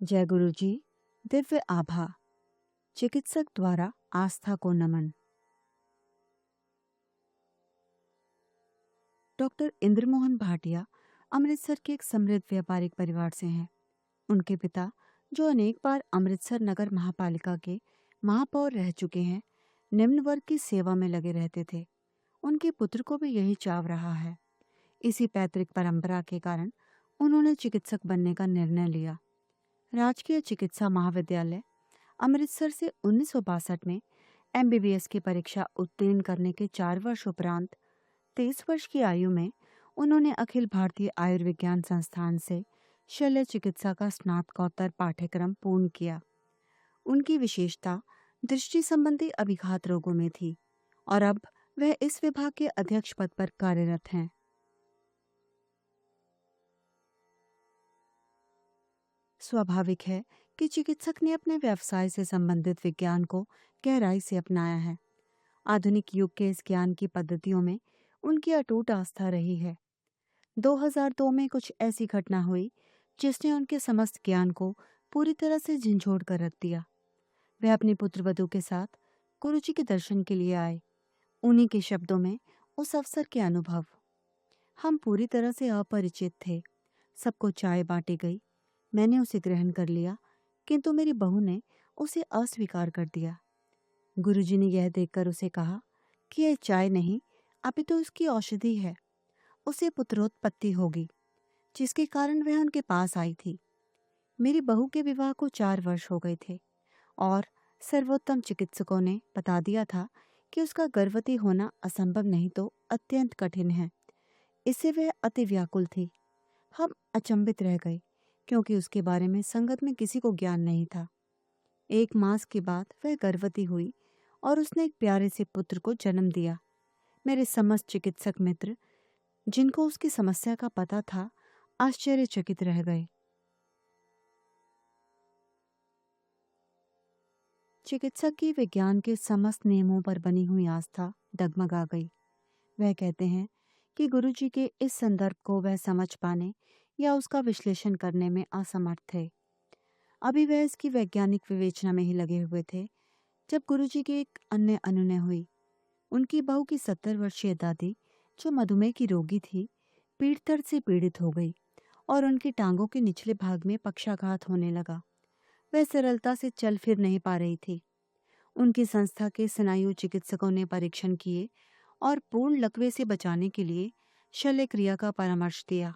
जय गुरु जी। दिव्य आभा। चिकित्सक द्वारा आस्था को नमन। डॉक्टर इंद्रमोहन भाटिया अमृतसर के एक समृद्ध व्यापारिक परिवार से हैं। उनके पिता, जो अनेक बार अमृतसर नगर महापालिका के महापौर रह चुके हैं, निम्न वर्ग की सेवा में लगे रहते थे। उनके पुत्र को भी यही चाव रहा है। इसी पैतृक परंपरा के कारण उन्होंने चिकित्सक बनने का निर्णय लिया। राजकीय चिकित्सा महाविद्यालय अमृतसर से 1962 में MBBS की परीक्षा उत्तीर्ण करने के 4 वर्ष उपरांत 23 वर्ष की आयु में उन्होंने अखिल भारतीय आयुर्विज्ञान संस्थान से शल्य चिकित्सा का स्नातकोत्तर पाठ्यक्रम पूर्ण किया। उनकी विशेषता दृष्टि संबंधी अभिघात रोगों में थी और अब वह इस विभाग के अध्यक्ष पद पर कार्यरत हैं। स्वाभाविक है कि चिकित्सक ने अपने व्यवसाय से संबंधित विज्ञान को गहराई से अपनाया है। आधुनिक युग के इस ज्ञान की पद्धतियों में उनकी अटूट आस्था रही है। 2002 में कुछ ऐसी घटना हुई जिसने उनके समस्त ज्ञान को पूरी तरह से झंझोड़ कर रख दिया। वे अपनी पुत्रवधू के साथ गुरुजी के दर्शन के लिए आए। उन्हीं के शब्दों में उस अवसर के अनुभव। हम पूरी तरह से अपरिचित थे। सबको चाय बांटी गई। मैंने उसे ग्रहण कर लिया, किंतु मेरी बहू ने उसे अस्वीकार कर दिया। गुरुजी ने यह देखकर उसे कहा कि यह चाय नहीं, अभी तो उसकी औषधि है। उसे पुत्रोत्पत्ति होगी, जिसके कारण वह उनके पास आई थी। मेरी बहू के विवाह को 4 वर्ष हो गए थे और सर्वोत्तम चिकित्सकों ने बता दिया था कि उसका गर्भवती होना असंभव नहीं तो अत्यंत कठिन है। इससे वह अति व्याकुल थी। हम अचंभित रह गए, क्योंकि उसके बारे में संगत में किसी को ज्ञान नहीं था। 1 मास के बाद वह गर्भवती हुई और उसने एक प्यारे से पुत्र को जन्म दिया। मेरे समस्त चिकित्सक मित्र, जिनको उसकी समस्या का पता था, आश्चर्यचकित रह गए। चिकित्सक की विज्ञान के समस्त नियमों पर बनी हुई आस्था डगमगा गई। वह कहते हैं कि गुरुजी के इस संदर्भ को वह समझ पाने या उसका विश्लेषण करने में असमर्थ थे। अभी वह इसकी वैज्ञानिक विवेचना में ही लगे हुए थे जब गुरुजी की एक अन्य अनुनय हुई। उनकी बहू की 70 वर्षीय दादी, जो मधुमेह की रोगी थी, पीठ दर्द से पीड़ित हो गई और उनकी टांगों के निचले भाग में पक्षाघात होने लगा। वह सरलता से चल फिर नहीं पा रही थी। उनकी संस्था के स्नायु चिकित्सकों ने परीक्षण किए और पूर्ण लकवे से बचाने के लिए शल्य क्रिया का परामर्श दिया।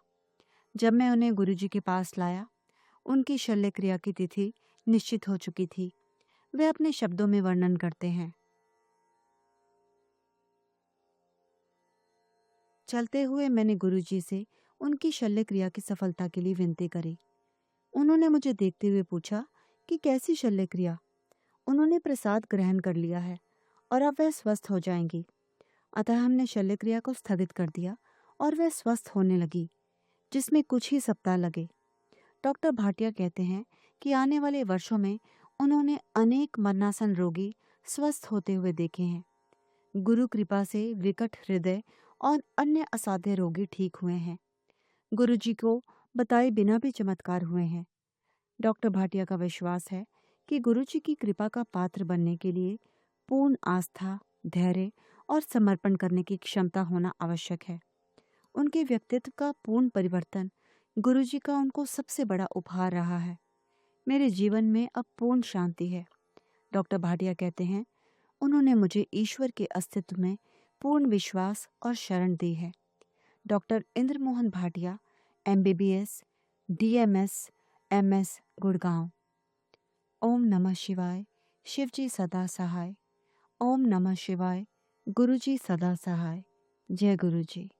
जब मैं उन्हें गुरुजी के पास लाया, उनकी शल्य क्रिया की तिथि निश्चित हो चुकी थी। वे अपने शब्दों में वर्णन करते हैं। चलते हुए मैंने गुरुजी से उनकी शल्य क्रिया की सफलता के लिए विनती करी। उन्होंने मुझे देखते हुए पूछा कि कैसी शल्य क्रिया। उन्होंने प्रसाद ग्रहण कर लिया है और अब वह स्वस्थ हो जाएंगी। अतः हमने शल्य क्रिया को स्थगित कर दिया और वह स्वस्थ होने लगी, जिसमें कुछ ही सप्ताह लगे। डॉक्टर भाटिया कहते हैं कि आने वाले वर्षों में उन्होंने अनेक मरणासन रोगी स्वस्थ होते हुए देखे हैं। गुरु कृपा से विकट हृदय और अन्य असाध्य रोगी ठीक हुए हैं। गुरुजी को बताए बिना भी चमत्कार हुए हैं। डॉक्टर भाटिया का विश्वास है कि गुरुजी की कृपा का पात्र बनने के लिए पूर्ण आस्था, धैर्य और समर्पण करने की क्षमता होना आवश्यक है। उनके व्यक्तित्व का पूर्ण परिवर्तन गुरुजी का उनको सबसे बड़ा उपहार रहा है। मेरे जीवन में अब पूर्ण शांति है। डॉक्टर भाटिया कहते हैं, उन्होंने मुझे ईश्वर के अस्तित्व में पूर्ण विश्वास और शरण दी है। Doctor Indramohan Bhatia, MBBS, DMS, MS, Gurgaon. Om नमः शिवाय। शिवजी सदा सहाय। ओम नमः शिवाय। गुरुजी सदा सहाय। जय गुरुजी।